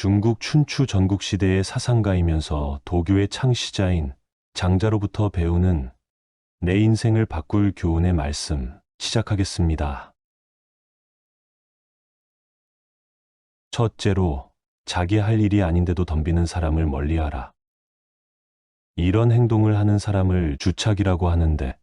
중국 춘추 전국시대의 사상가이면서 도교의 창시자인 장자로부터 배우는 내 인생을 바꿀 교훈의 말씀 시작하겠습니다. 첫째로, 자기 할 일이 아닌데도 덤비는 사람을 멀리하라. 이런 행동을 하는 사람을 주착이라고 하는데,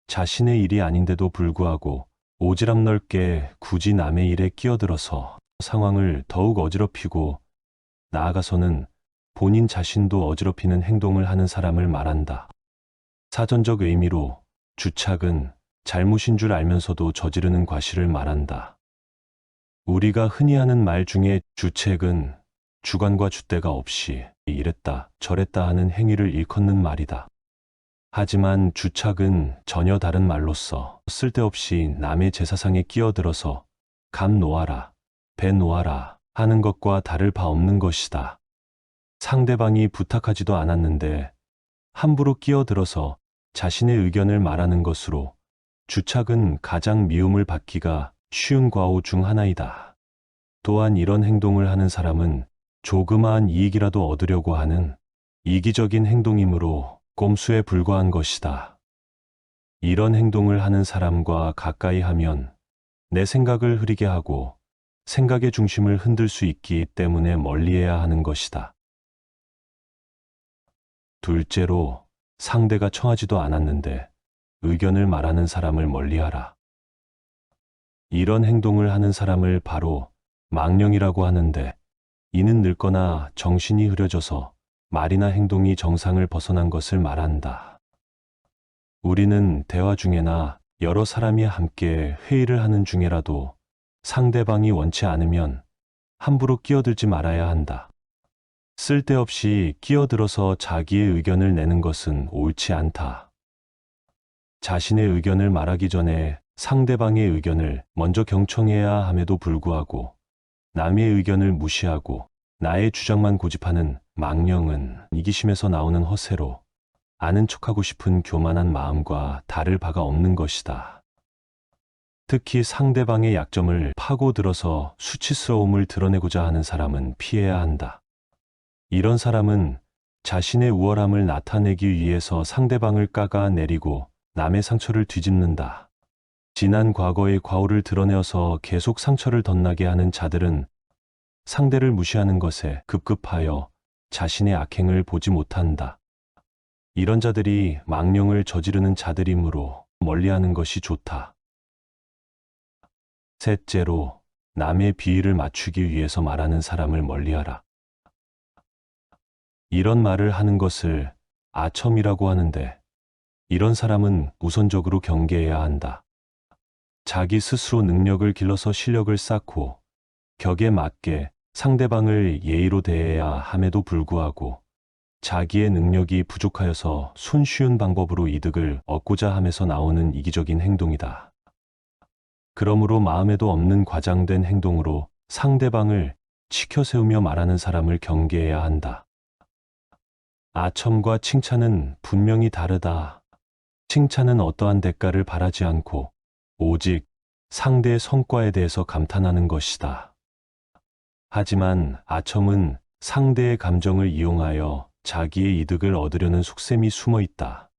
자신의 일이 아닌데도 불구하고 오지랖 넓게 굳이 남의 일에 끼어들어서 상황을 더욱 어지럽히고 나아가서는 본인 자신도 어지럽히는 행동을 하는 사람을 말한다. 사전적 의미로 주착은 잘못인 줄 알면서도 저지르는 과실을 말한다. 우리가 흔히 하는 말 중에 주책은 주관과 줏대가 없이 이랬다 저랬다 하는 행위를 일컫는 말이다. 하지만 주착은 전혀 다른 말로서 쓸데없이 남의 제사상에 끼어들어서 감 놓아라, 배 놓아라 하는 것과 다를 바 없는 것이다. 상대방이 부탁하지도 않았는데 함부로 끼어들어서 자신의 의견을 말하는 것으로 주착은 가장 미움을 받기가 쉬운 과오 중 하나이다. 또한 이런 행동을 하는 사람은 조그마한 이익이라도 얻으려고 하는 이기적인 행동이므로 꼼수에 불과한 것이다. 이런 행동을 하는 사람과 가까이 하면 내 생각을 흐리게 하고 생각의 중심을 흔들 수 있기 때문에 멀리해야 하는 것이다. 둘째로, 상대가 청하지도 않았는데 의견을 말하는 사람을 멀리하라. 이런 행동을 하는 사람을 바로 망령이라고 하는데, 이는 늙거나 정신이 흐려져서 말이나 행동이 정상을 벗어난 것을 말한다. 우리는 대화 중에나 여러 사람이 함께 회의를 하는 중에라도 상대방이 원치 않으면 함부로 끼어들지 말아야 한다. 쓸데없이 끼어들어서 자기의 의견을 내는 것은 옳지 않다. 자신의 의견을 말하기 전에 상대방의 의견을 먼저 경청해야 함에도 불구하고 남의 의견을 무시하고 나의 주장만 고집하는 망령은 이기심에서 나오는 허세로 아는 척하고 싶은 교만한 마음과 다를 바가 없는 것이다. 특히 상대방의 약점을 파고들어서 수치스러움을 드러내고자 하는 사람은 피해야 한다. 이런 사람은 자신의 우월함을 나타내기 위해서 상대방을 깎아내리고 남의 상처를 뒤집는다. 지난 과거의 과오를 드러내어서 계속 상처를 덧나게 하는 자들은 상대를 무시하는 것에 급급하여 자신의 악행을 보지 못한다. 이런 자들이 망령을 저지르는 자들이므로 멀리하는 것이 좋다. 셋째로, 남의 비위를 맞추기 위해서 말하는 사람을 멀리하라. 이런 말을 하는 것을 아첨이라고 하는데, 이런 사람은 우선적으로 경계해야 한다. 자기 스스로 능력을 길러서 실력을 쌓고 격에 맞게 상대방을 예의로 대해야 함에도 불구하고 자기의 능력이 부족하여서 손쉬운 방법으로 이득을 얻고자 함에서 나오는 이기적인 행동이다. 그러므로 마음에도 없는 과장된 행동으로 상대방을 치켜세우며 말하는 사람을 경계해야 한다. 아첨과 칭찬은 분명히 다르다. 칭찬은 어떠한 대가를 바라지 않고 오직 상대의 성과에 대해서 감탄하는 것이다. 하지만 아첨은 상대의 감정을 이용하여 자기의 이득을 얻으려는 속셈이 숨어 있다.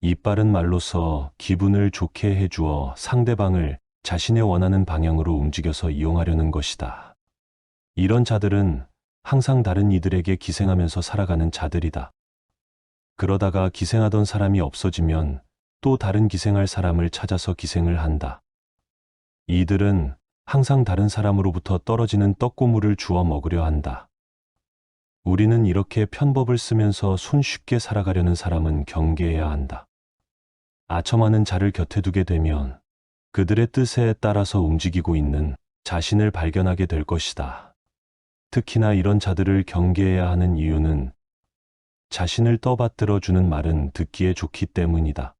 이빠른 말로서 기분을 좋게 해주어 상대방을 자신의 원하는 방향으로 움직여서 이용하려는 것이다. 이런 자들은 항상 다른 이들에게 기생하면서 살아가는 자들이다. 그러다가 기생하던 사람이 없어지면 또 다른 기생할 사람을 찾아서 기생을 한다. 이들은 항상 다른 사람으로부터 떨어지는 떡고물을 주워 먹으려 한다. 우리는 이렇게 편법을 쓰면서 손쉽게 살아가려는 사람은 경계해야 한다. 아첨하는 자를 곁에 두게 되면 그들의 뜻에 따라서 움직이고 있는 자신을 발견하게 될 것이다. 특히나 이런 자들을 경계해야 하는 이유는 자신을 떠받들어 주는 말은 듣기에 좋기 때문이다.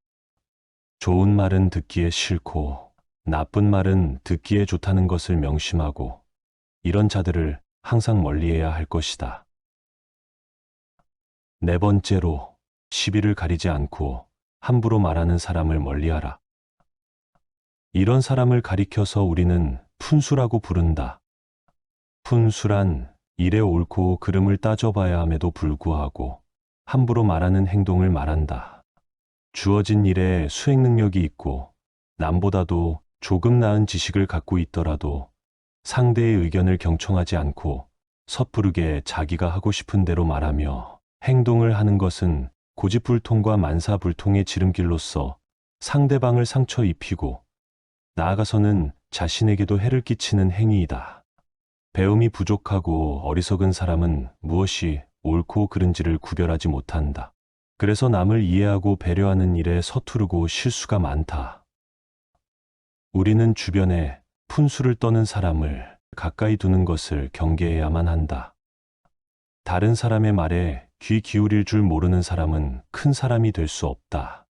좋은 말은 듣기에 싫고 나쁜 말은 듣기에 좋다는 것을 명심하고 이런 자들을 항상 멀리해야 할 것이다. 네 번째로, 시비를 가리지 않고 함부로 말하는 사람을 멀리하라. 이런 사람을 가리켜서 우리는 푼수라고 부른다. 푼수란 일의 옳고 그름을 따져봐야 함에도 불구하고 함부로 말하는 행동을 말한다. 주어진 일에 수행 능력이 있고 남보다도 조금 나은 지식을 갖고 있더라도 상대의 의견을 경청하지 않고 섣부르게 자기가 하고 싶은 대로 말하며 행동을 하는 것은 고집불통과 만사불통의 지름길로서 상대방을 상처 입히고 나아가서는 자신에게도 해를 끼치는 행위이다. 배움이 부족하고 어리석은 사람은 무엇이 옳고 그른지를 구별하지 못한다. 그래서 남을 이해하고 배려하는 일에 서투르고 실수가 많다. 우리는 주변에 푼수를 떠는 사람을 가까이 두는 것을 경계해야만 한다. 다른 사람의 말에 귀 기울일 줄 모르는 사람은 큰 사람이 될 수 없다.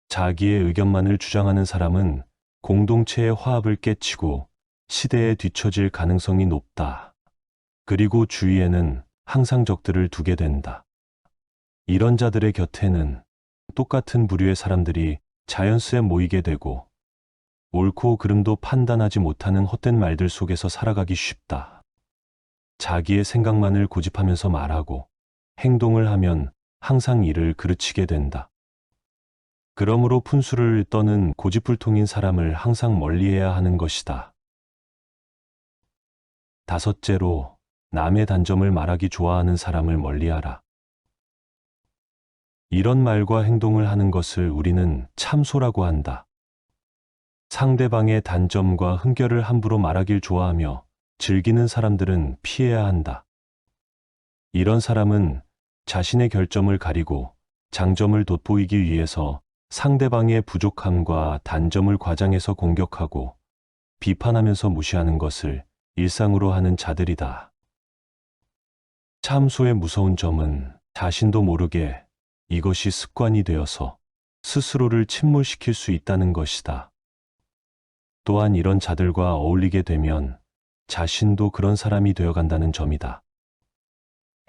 자기의 의견만을 주장하는 사람은 공동체의 화합을 깨치고 시대에 뒤처질 가능성이 높다. 그리고 주위에는 항상 적들을 두게 된다. 이런 자들의 곁에는 똑같은 부류의 사람들이 자연스레 모이게 되고 옳고 그름도 판단하지 못하는 헛된 말들 속에서 살아가기 쉽다. 자기의 생각만을 고집하면서 말하고 행동을 하면 항상 이를 그르치게 된다. 그러므로 푼수를 떠는 고집불통인 사람을 항상 멀리해야 하는 것이다. 다섯째로, 남의 단점을 말하기 좋아하는 사람을 멀리하라. 이런 말과 행동을 하는 것을 우리는 참소라고 한다. 상대방의 단점과 흠결을 함부로 말하길 좋아하며 즐기는 사람들은 피해야 한다. 이런 사람은 자신의 결점을 가리고 장점을 돋보이기 위해서 상대방의 부족함과 단점을 과장해서 공격하고 비판하면서 무시하는 것을 일상으로 하는 자들이다. 참소의 무서운 점은 자신도 모르게 이것이 습관이 되어서 스스로를 침몰시킬 수 있다는 것이다. 또한 이런 자들과 어울리게 되면 자신도 그런 사람이 되어간다는 점이다.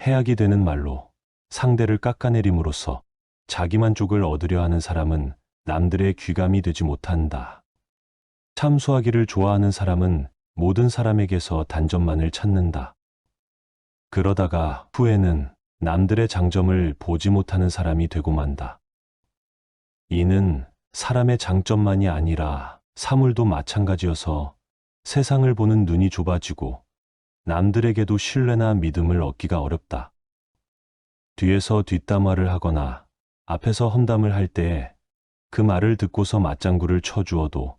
해악이 되는 말로 상대를 깎아내림으로써 자기 만족을 얻으려 하는 사람은 남들의 귀감이 되지 못한다. 참소하기를 좋아하는 사람은 모든 사람에게서 단점만을 찾는다. 그러다가 후에는 남들의 장점을 보지 못하는 사람이 되고 만다. 이는 사람의 장점만이 아니라 사물도 마찬가지여서 세상을 보는 눈이 좁아지고 남들에게도 신뢰나 믿음을 얻기가 어렵다. 뒤에서 뒷담화를 하거나 앞에서 험담을 할 때에 그 말을 듣고서 맞장구를 쳐주어도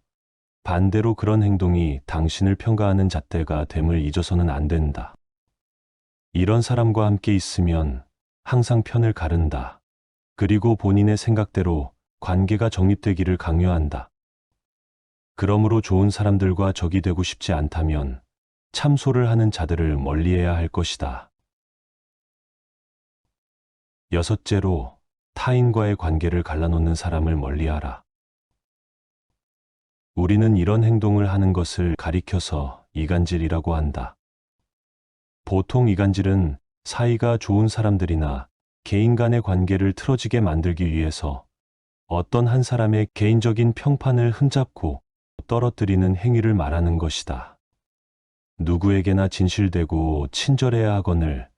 반대로 그런 행동이 당신을 평가하는 잣대가 됨을 잊어서는 안 된다. 이런 사람과 함께 있으면 항상 편을 가른다. 그리고 본인의 생각대로 관계가 정립되기를 강요한다. 그러므로 좋은 사람들과 적이 되고 싶지 않다면 참소를 하는 자들을 멀리해야 할 것이다. 여섯째로, 타인과의 관계를 갈라놓는 사람을 멀리하라. 우리는 이런 행동을 하는 것을 가리켜서 이간질이라고 한다. 보통 이간질은 사이가 좋은 사람들이나 개인 간의 관계를 틀어지게 만들기 위해서 어떤 한 사람의 개인적인 평판을 흠잡고 떨어뜨리는 행위를 말하는 것이다. 누구에게나 진실되고 친절해야 하거늘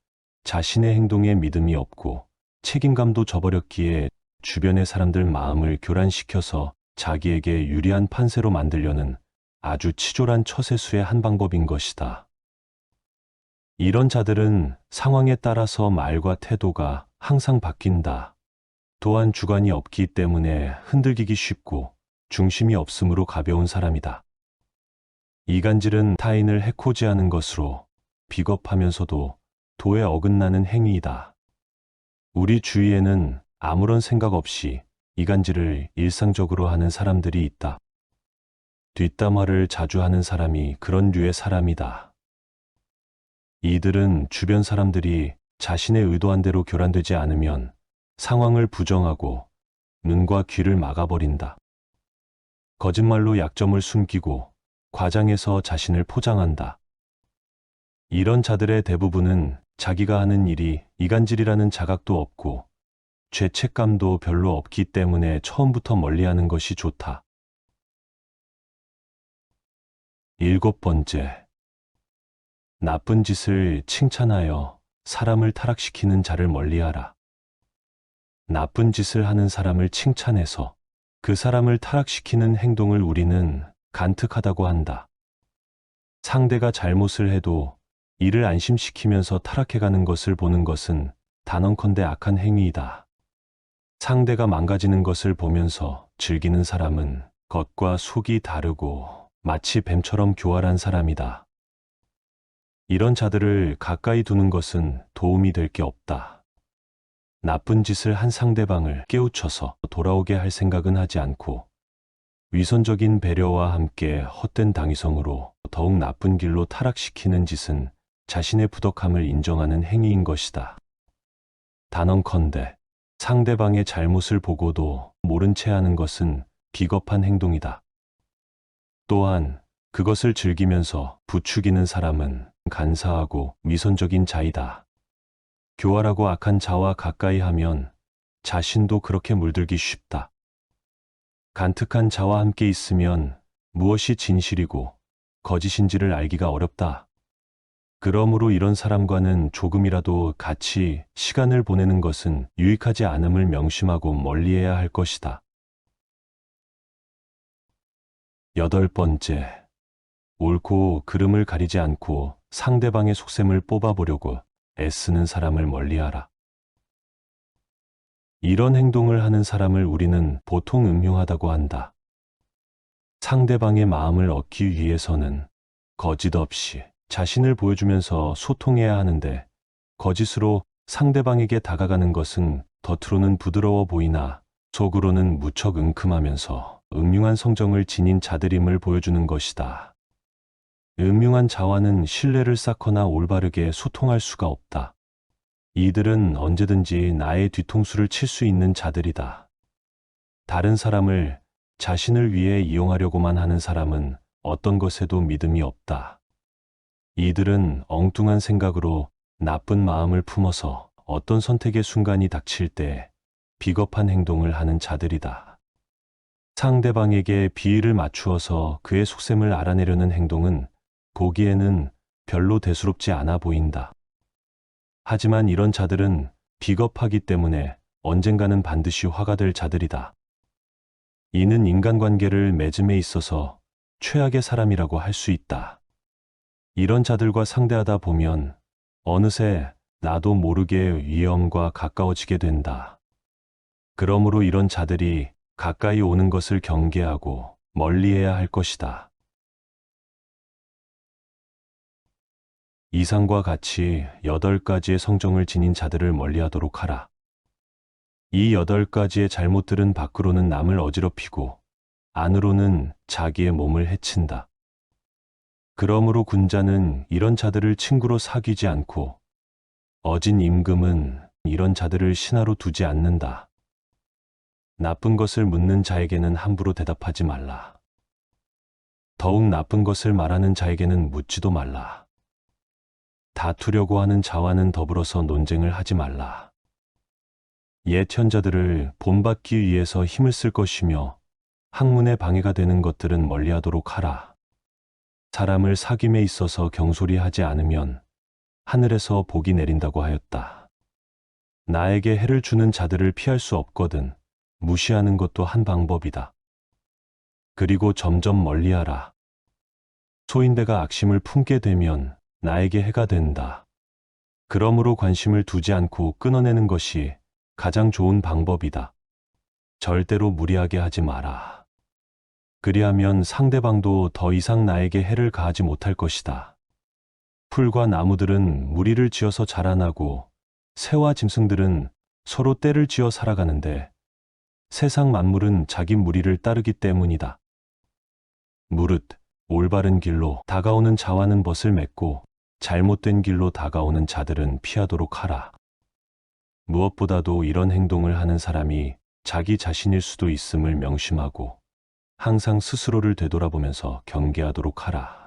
자신의 행동에 믿음이 없고 책임감도 저버렸기에 주변의 사람들 마음을 교란시켜서 자기에게 유리한 판세로 만들려는 아주 치졸한 처세수의 한 방법인 것이다. 이런 자들은 상황에 따라서 말과 태도가 항상 바뀐다. 또한 주관이 없기 때문에 흔들리기 쉽고 중심이 없으므로 가벼운 사람이다. 이간질은 타인을 해코지하는 것으로 비겁하면서도 도에 어긋나는 행위이다. 우리 주위에는 아무런 생각 없이 이간질을 일상적으로 하는 사람들이 있다. 뒷담화를 자주 하는 사람이 그런 류의 사람이다. 이들은 주변 사람들이 자신의 의도한 대로 교란되지 않으면 상황을 부정하고 눈과 귀를 막아버린다. 거짓말로 약점을 숨기고 과장해서 자신을 포장한다. 이런 자들의 대부분은 자기가 하는 일이 이간질이라는 자각도 없고 죄책감도 별로 없기 때문에 처음부터 멀리하는 것이 좋다. 일곱 번째, 나쁜 짓을 칭찬하여 사람을 타락시키는 자를 멀리하라. 나쁜 짓을 하는 사람을 칭찬해서 그 사람을 타락시키는 행동을 우리는 간특하다고 한다. 상대가 잘못을 해도 이를 안심시키면서 타락해가는 것을 보는 것은 단언컨대 악한 행위이다. 상대가 망가지는 것을 보면서 즐기는 사람은 겉과 속이 다르고 마치 뱀처럼 교활한 사람이다. 이런 자들을 가까이 두는 것은 도움이 될 게 없다. 나쁜 짓을 한 상대방을 깨우쳐서 돌아오게 할 생각은 하지 않고 위선적인 배려와 함께 헛된 당위성으로 더욱 나쁜 길로 타락시키는 짓은 자신의 부덕함을 인정하는 행위인 것이다. 단언컨대 상대방의 잘못을 보고도 모른 채 하는 것은 비겁한 행동이다. 또한 그것을 즐기면서 부추기는 사람은 간사하고 위선적인 자이다. 교활하고 악한 자와 가까이 하면 자신도 그렇게 물들기 쉽다. 간특한 자와 함께 있으면 무엇이 진실이고 거짓인지를 알기가 어렵다. 그러므로 이런 사람과는 조금이라도 같이 시간을 보내는 것은 유익하지 않음을 명심하고 멀리해야 할 것이다. 8번째, 옳고 그름을 가리지 않고 상대방의 속셈을 뽑아보려고 애쓰는 사람을 멀리하라. 이런 행동을 하는 사람을 우리는 보통 음흉하다고 한다. 상대방의 마음을 얻기 위해서는 거짓 없이 자신을 보여주면서 소통해야 하는데 거짓으로 상대방에게 다가가는 것은 겉으로는 부드러워 보이나 속으로는 무척 은큼하면서 음흉한 성정을 지닌 자들임을 보여주는 것이다. 음흉한 자와는 신뢰를 쌓거나 올바르게 소통할 수가 없다. 이들은 언제든지 나의 뒤통수를 칠 수 있는 자들이다. 다른 사람을 자신을 위해 이용하려고만 하는 사람은 어떤 것에도 믿음이 없다. 이들은 엉뚱한 생각으로 나쁜 마음을 품어서 어떤 선택의 순간이 닥칠 때 비겁한 행동을 하는 자들이다. 상대방에게 비위를 맞추어서 그의 속셈을 알아내려는 행동은 보기에는 별로 대수롭지 않아 보인다. 하지만 이런 자들은 비겁하기 때문에 언젠가는 반드시 화가 될 자들이다. 이는 인간관계를 맺음에 있어서 최악의 사람이라고 할 수 있다. 이런 자들과 상대하다 보면 어느새 나도 모르게 위험과 가까워지게 된다. 그러므로 이런 자들이 가까이 오는 것을 경계하고 멀리해야 할 것이다. 이상과 같이 8가지의 성정을 지닌 자들을 멀리하도록 하라. 이 8가지의 잘못들은 밖으로는 남을 어지럽히고 안으로는 자기의 몸을 해친다. 그러므로 군자는 이런 자들을 친구로 사귀지 않고 어진 임금은 이런 자들을 신하로 두지 않는다. 나쁜 것을 묻는 자에게는 함부로 대답하지 말라. 더욱 나쁜 것을 말하는 자에게는 묻지도 말라. 다투려고 하는 자와는 더불어서 논쟁을 하지 말라. 옛 현자들을 본받기 위해서 힘을 쓸 것이며 학문에 방해가 되는 것들은 멀리하도록 하라. 사람을 사귐에 있어서 경솔히하지 않으면 하늘에서 복이 내린다고 하였다. 나에게 해를 주는 자들을 피할 수 없거든 무시하는 것도 한 방법이다. 그리고 점점 멀리하라. 소인배가 악심을 품게 되면 나에게 해가 된다. 그러므로 관심을 두지 않고 끊어내는 것이 가장 좋은 방법이다. 절대로 무리하게 하지 마라. 그리하면 상대방도 더 이상 나에게 해를 가하지 못할 것이다. 풀과 나무들은 무리를 지어서 자라나고 새와 짐승들은 서로 떼를 지어 살아가는데 세상 만물은 자기 무리를 따르기 때문이다. 무릇 올바른 길로 다가오는 자와는 벗을 맺고 잘못된 길로 다가오는 자들은 피하도록 하라. 무엇보다도 이런 행동을 하는 사람이 자기 자신일 수도 있음을 명심하고 항상 스스로를 되돌아보면서 경계하도록 하라.